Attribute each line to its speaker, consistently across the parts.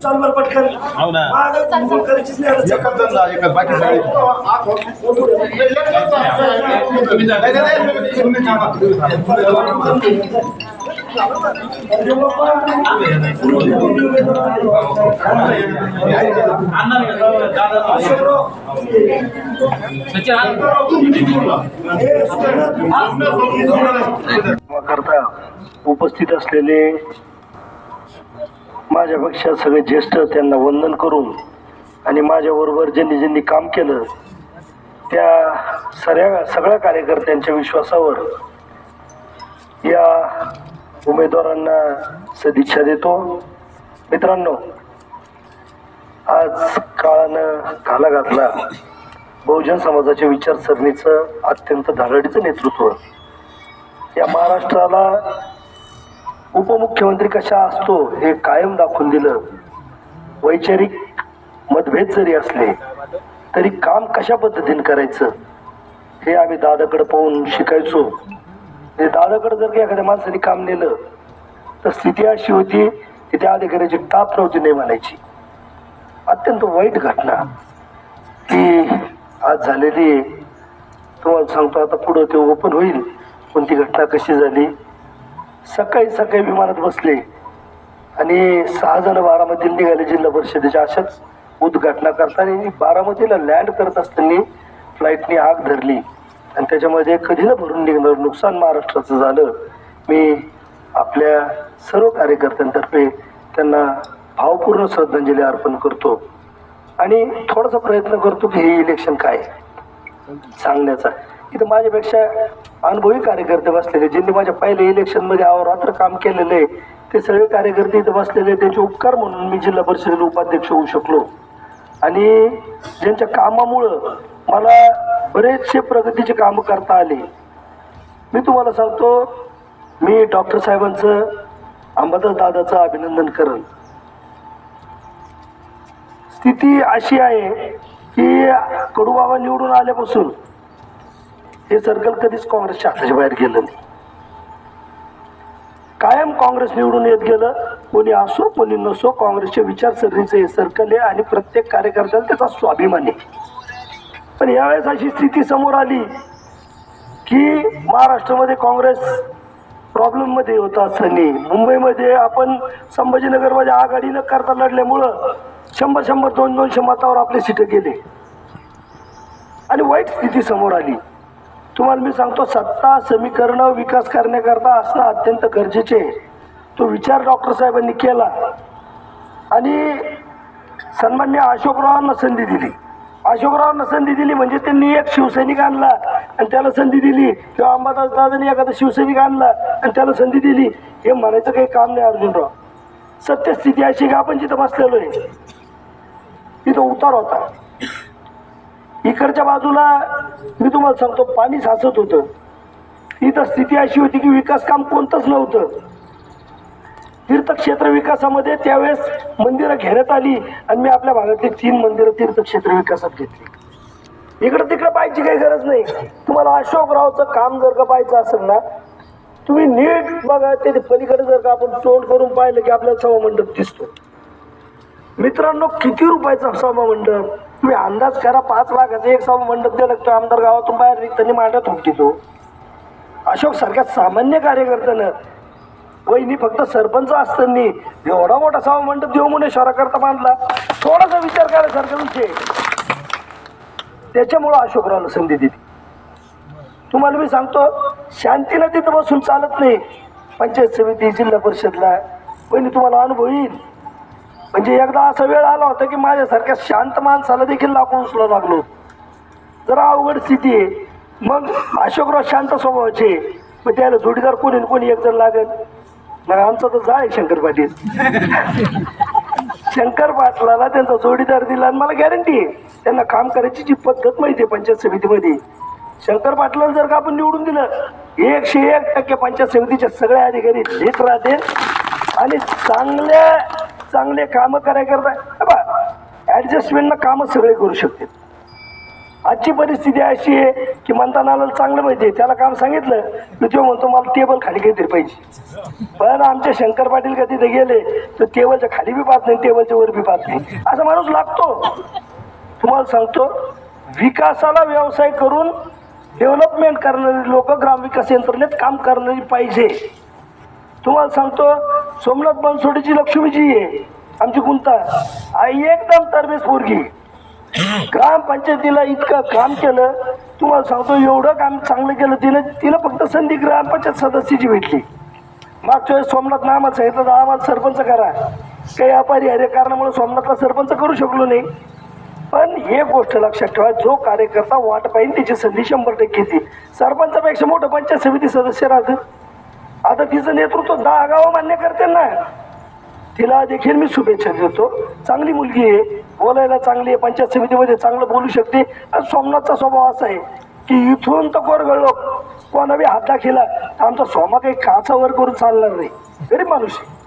Speaker 1: चालवर पटकन
Speaker 2: हो ना
Speaker 1: करायचीच नाही
Speaker 2: एकच जण जा एकच बाकी सगळे
Speaker 1: करता उपस्थित असलेले माझ्यापेक्षा सगळे ज्येष्ठ त्यांना वंदन करून आणि माझ्याबरोबर ज्यांनी ज्यांनी काम केलं त्या सगळ्या कार्यकर्त्यांच्या विश्वासावर या उमेदवारांना सदिच्छा देतो. मित्रांनो, आज काळानं घाला घातला बहुजन समाजाच्या विचारसरणीचं अत्यंत धडाडीचं नेतृत्व. या महाराष्ट्राला उपमुख्यमंत्री कशा असतो हे कायम दाखवून दिलं. वैचारिक मतभेद जरी असले तरी काम कशा पद्धतीने करायचं हे आम्ही दादाकडे पाहून शिकायचो. दादाकडे जर का एखाद्या माणसाने काम नेलं तर स्थिती अशी होती की त्या अधिकाऱ्याची टाप नव्हती नाही म्हणायची. अत्यंत वाईट घटना ती आज झालेली. तुम्हाला सांगतो आता पुढं ते ओपन होईल पण ती घटना कशी झाली. सकाळी विमानात बसले आणि 6 जण बारामतीला निघाले जिल्हा परिषदेच्या अशाच उद्घाटना करताना. बारामतीला लँड करत असताना फ्लाईटनी आग धरली आणि त्याच्यामध्ये कधी न भरून निघणार नुकसान महाराष्ट्राचं झालं. मी आपल्या सर्व कार्यकर्त्यांतर्फे त्यांना भावपूर्ण श्रद्धांजली अर्पण करतो आणि थोडासा प्रयत्न करतो की हे इलेक्शन काय सांगण्याचा. इथं माझ्यापेक्षा अनुभवी कार्यकर्ते बसलेले ज्यांनी माझ्या पहिल्या इलेक्शनमध्ये अहोरात्र काम केलेलं आहे ते सगळे कार्यकर्ते इथं बसलेले. त्यांचे उपकार म्हणून मी जिल्हा परिषदेला उपाध्यक्ष होऊ शकलो आणि ज्यांच्या कामामुळं मला बरेचसे प्रगतीचे कामं करता आले. मी तुम्हाला सांगतो, मी डॉक्टर साहेबांचं अंबादास दादाचं अभिनंदन करेन. स्थिती अशी आहे की कडूबाबा निवडून आल्यापासून हे सर्कल कधीच काँग्रेसच्या हाताच्या बाहेर गेलं नाही. कायम काँग्रेस निवडून येत गेलं. कोणी असो कोणी नसो काँग्रेसच्या विचारसरणीचं हे सर्कल आहे आणि प्रत्येक कार्यकर्त्याला त्याचा स्वाभिमान आहे. पण यावेळेस अशी स्थिती समोर आली की महाराष्ट्रामध्ये काँग्रेस प्रॉब्लेम मध्ये होता असताना मुंबईमध्ये आपण संभाजीनगरमध्ये आघाडी न करता लढल्यामुळं 100-100 200 मतावर आपले सीट गेले आणि वाईट स्थिती समोर आली. तुम्हाला मी सांगतो, सत्ता समीकरण विकास करण्याकरता असणं अत्यंत गरजेचे. तो विचार डॉक्टर साहेबांनी केला आणि सन्मान्य अशोकरावांना संधी दिली. अशोकरावांना संधी दिली म्हणजे त्यांनी एक शिवसैनिक आणला आणि त्याला संधी दिली किंवा अंबादास दादांनी एखादा शिवसैनिक आणला आणि त्याला संधी दिली हे म्हणायचं काही काम नाही. अर्जुनराव, सत्यस्थिती अशी की आपण जिथं बसलेलो आहे तिथं उतार होता. इकडच्या बाजूला मी तुम्हाला सांगतो पाणी साचत होतं. इथं स्थिती अशी होती की विकास काम कोणतंच नव्हतं. तीर्थक्षेत्र विकासामध्ये त्यावेळेस मंदिरं घेण्यात आली आणि मी आपल्या भागातली 3 मंदिरं तीर्थक्षेत्र विकासात घेतली. इकडं तिकडं पाहायची काही गरज नाही. तुम्हाला अशोकरावचं काम जर का पाहायचं असेल ना तुम्ही नीट बघा. ते पलीकडे जर का आपण तोंड करून पाहिलं की आपल्याला सभामंडप दिसतो. मित्रांनो, किती रुपयाचा सभामंडप तुम्ही अंदाज करा. 5 लाखाचा एक सभामंडप द्यायला लागतो. आमदार गावातून बाहेर निघताना मांडत होती तो. अशोक सारख्या सामान्य कार्यकर्त्यानं वहिनी फक्त सरपंच असताना एवढा मोठा सभामंडप देऊ म्हणून शहराकरता बांधला. थोडासा विचार करायसारखा विषय. त्याच्यामुळं अशोकरावला संधी दिली. तुम्हाला मी सांगतो, शांतीनं तिथं बसून चालत नाही. पंचायत समिती जिल्हा परिषदला वहिनी तुम्हाला अनुभव येईल. म्हणजे एकदा असा वेळ आला होता की माझ्यासारख्या शांत माणसाला देखील लाकूड उचलावं लागलो. जरा अवघड स्थिती आहे. मग अशोकराव शांत स्वभावाचे, मग त्याला जोडीदार कोणी कोणी एक जण लागेल. मग आमचा तर जाय शंकर पाटील. शंकर पाटलाला त्यांचा जोडीदार दिला आणि मला गॅरंटी आहे त्यांना काम करायची जी पद्धत माहिती आहे पंचायत समितीमध्ये शंकर पाटलांना जर का आपण निवडून दिलं 101% पंचायत समितीचे सगळे अधिकारी नीट राहते आणि चांगले काम करायकरता ऍडजस्टमेंटनं काम सगळे करू शकते. आजची परिस्थिती अशी आहे की म्हणताना चांगलं माहिती आहे, त्याला काम सांगितलं मी तो म्हणतो मला टेबल खाली काहीतरी पाहिजे. पण आमचे शंकर पाटील कधी ते गेले तर टेबलच्या खाली बी पाहत नाही, टेबलच्या वर बी पाहत नाही. असा माणूस लागतो. तुम्हाला सांगतो, विकासाला व्यवसाय करून डेव्हलपमेंट करणारी लोक ग्रामविकास यंत्रणेत काम करणारी पाहिजे. तुम्हाला सांगतो, सोमनाथ बनसोडीची लक्ष्मीजी आहे आमची गुंता, आई एकदम तरबेज पोरगी, ग्रामपंचायतीला इतकं काम केलं. तुम्हाला सांगतो, एवढं काम चांगलं केलं तिला फक्त संधी ग्रामपंचायत सदस्याची भेटली. मागच्या वेळेस सोमनाथ आम्हाला सांगितलं तर आम्हाला सरपंच करा, काही अपरिहार्य कारणामुळे सोमनाथला सरपंच करू शकलो नाही. पण एक गोष्ट लक्षात ठेवा, जो कार्यकर्ता वाट पाहिजे त्याची संधी 100% येते. सरपंचापेक्षा मोठं पंचायत समिती सदस्य राहतं. आता तिचं नेतृत्व 10 गावं मान्य करते ना, तिला देखील मी शुभेच्छा देतो. चांगली मुलगी आहे, बोलायला चांगली आहे, पंचायत समितीमध्ये चांगलं बोलू शकते. आणि सोमनाथचा स्वभाव असा आहे की इथून तर कोरगळ लोक कोणा बी हात दाखिला आमचा सोमा काही काचावर करून चालणार नाही. गरीब माणूस आहे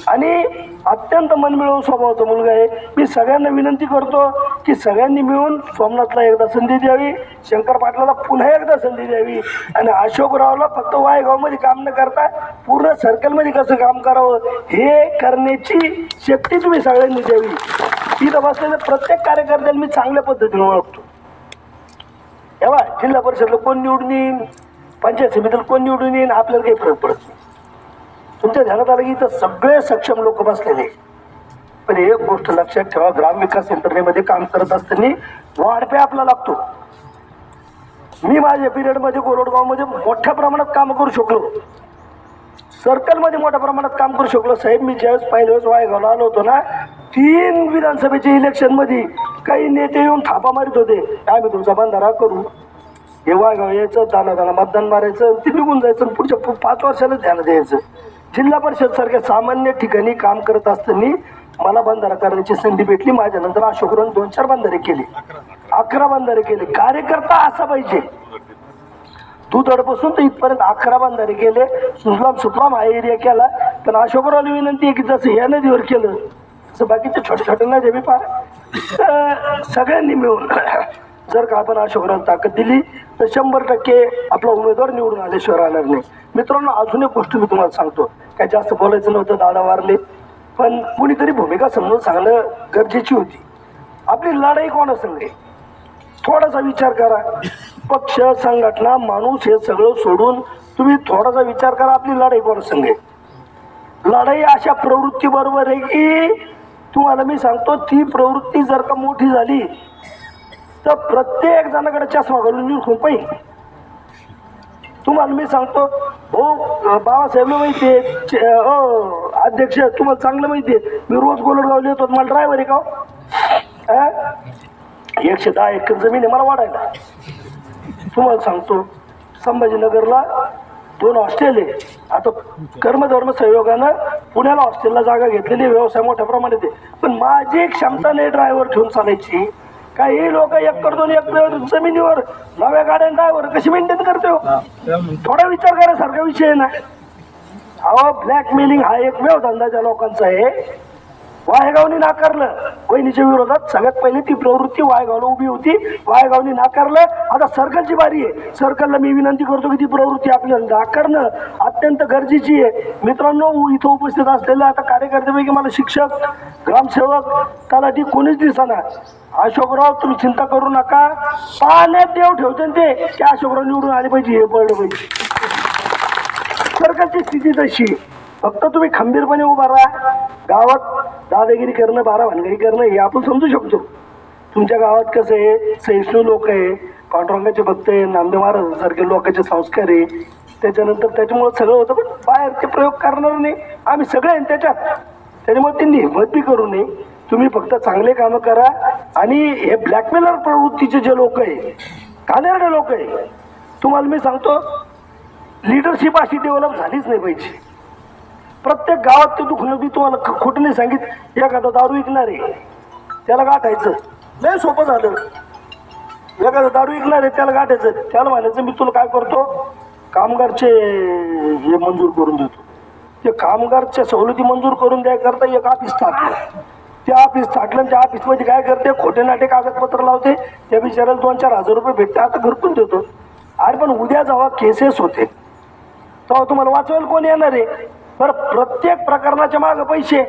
Speaker 1: आणि अत्यंत मनमिळवून स्वभावाचा मुलगा आहे. मी सगळ्यांना विनंती करतो की सगळ्यांनी मिळून सोमनाथला एकदा संधी द्यावी, शंकर पाटलाला पुन्हा एकदा संधी द्यावी आणि अशोकरावला फक्त वायगावमध्ये काम न करता पूर्ण सर्कलमध्ये कसं काम करावं हे करण्याची शक्ती तुम्ही सगळ्यांनी द्यावी. तिथं बसलेल्या प्रत्येक कार्यकर्त्याला मी चांगल्या पद्धतीने ओळखतो. तेव्हा जिल्हा परिषदला कोण निवडून येईन, पंचायत समितीला कोण निवडून येईन, आपल्याला काही फरक पडत नाही. तुमच्या ध्यानात आलं की इथं सगळे सक्षम लोक बसलेले. पण एक गोष्ट लक्षात ठेवा, ग्रामविकास यंत्रणेमध्ये काम करत असताना वाढपे आपला लागतो. मी माझ्या पिरियडमध्ये कोरडगावमध्ये मोठ्या प्रमाणात काम करू शकलो, सर्कलमध्ये मोठ्या प्रमाणात काम करू शकलो. साहेब, मी ज्यावेळेस पहिल्या वेळेस वायगावला आलो होतो ना, 3 विधानसभेच्या इलेक्शनमध्ये काही नेते येऊन थापा मारित होते, आम्ही तुमचा बंधारा करू, हे वायगाव यायचं, दाना मतदान मारायचं, ते निघून जायचं, पुढच्या 5 वर्षाला ध्यान द्यायचं. जिल्हा परिषद सारख्या सामान्य ठिकाणी काम करत असताना मला बंधारा करण्याची संधी भेटली. माझ्यानंतर अशोकरावने 2-4 बंधारे केले, 11 बंधारे केले. कार्यकर्ता असा पाहिजे. दुधडपासून तर इथपर्यंत 11 बंधारे केले, सुजलाम सुफलाम हा एरिया केला. पण अशोकरावला विनंती आहे की जसं या नदीवर केलं तसं बाकीच्या छोट्या छोट्या नद्या बी पार सगळ्यांनी मिळून जर का आपण अशोकरावला ताकद दिली तर 100% आपला उमेदवार निवडून आल्याशिवाय राहणार नाही. मित्रांनो, अजून एक गोष्ट मी तुम्हाला सांगतो, काय जास्त बोलायचं नव्हतं, दादा वारले, पण कुणीतरी भूमिका समजून सांगणं गरजेची होती. आपली लढाई कोणासंग आहे थोडासा विचार करा. पक्ष, संघटना, माणूस हे सगळं सोडून तुम्ही थोडासा विचार करा, आपली लढाई कोणासंग आहे. लढाई अशा प्रवृत्ती बरोबर आहे की तुम्हाला मी सांगतो, ती प्रवृत्ती जर का मोठी झाली तर प्रत्येक जणाकडे चष्मा घालून निरखून पाहिजे. तुम्हाला मी सांगतो, हो बाबासाहेबला माहिती आहे, हो अध्यक्ष तुम्हाला चांगलं माहिती आहे, मी रोज गोलडगावला येतो, मला ड्रायव्हर आहे का? 110 एकर जमीन आहे मला वाढायला. तुम्हाला सांगतो, संभाजीनगरला 2 हॉस्टेल आहे. आता कर्मधर्म सहयोगानं पुण्याला हॉस्टेलला जागा घेतलेली, व्यवसाय मोठ्या प्रमाणात आहे. पण माझी क्षमता नाही ड्रायव्हर ठेवून चालायची. काही लोक 1 कर 2 एकर जमिनीवर नव्या गाड्या ड्रायव्हर कशी मेंटेन करते हो? थोडा विचार करायसारखा विषय आहे ना. अहो, ब्लॅकमेलिंग हा एकमेव धंदा ज्या लोकांचा आहे. वायगावनी नाकारलं, वहिनीच्या विरोधात सगळ्यात पहिली ती प्रवृत्ती वायगावला उभी होती, वायगावनी नाकारलं. आता सर्कलची बारी आहे. सर्कलला मी विनंती करतो की ती प्रवृत्ती आपल्याला नाकारणं अत्यंत गरजेची आहे. मित्रांनो, इथं उपस्थित असलेल्या आता कार्यकर्त्यापैकी मला शिक्षक, ग्रामसेवक, तलाठी कोणीच दिसना. अशोकराव, तुम्ही चिंता करू नका, पाण्यात देव ठेवते ते की अशोकराव निवडून आले पाहिजे, हे पडलं पाहिजे. सर्कलची स्थिती तशी, फक्त तुम्ही खंबीरपणे उभा राहा. गावात दादागिरी करणं, बारा भानगडी करणं हे आपण समजू शकतो. तुमच्या गावात कसं आहे, सहिष्णू लोक आहे, पांडुरंगाचे भक्त आहे, नामदेव महाराजांसारखे लोकांचे संस्कार आहे, त्याच्यानंतर त्याच्यामुळे सगळं होतं. पण बाहेर ते प्रयोग करणार नाही, आम्ही सगळे त्याच्यात. त्याच्यामुळे त्यांनी हिंमत बी करू नये. तुम्ही फक्त चांगले कामं करा. आणि हे ब्लॅकमेलर प्रवृत्तीचे जे लोक आहे, घाणेरडे लोक आहे, तुम्हाला मी सांगतो, लिडरशिप अशी डेव्हलप झालीच नाही पाहिजे. प्रत्येक गावात ते दुखणं बी तुम्हाला खोटं नाही सांगित. एखादा दारू विकणार आहे, त्याला गाठायचं लय सोपं झालं. एखादं दारू विकणार आहे त्याला गाठायचं, त्याला म्हणायचं मी तुला काय करतो, कामगारचे हे मंजूर करून देतो. ते कामगारच्या सवलती मंजूर करून द्यायकरता एक ऑफिस टाकलं. ते ऑफिस टाकलं, त्या ऑफिसमध्ये काय करते, खोटे नाटे कागदपत्र लावते, त्या बिचाराला 2-4 हजार रुपये भेटते, आता घरकून देतो. अरे पण उद्या जेव्हा केसेस होते तेव्हा तुम्हाला वाचवायला कोण येणार आहे? बरं, प्रत्येक प्रकरणाच्या मागे पैसे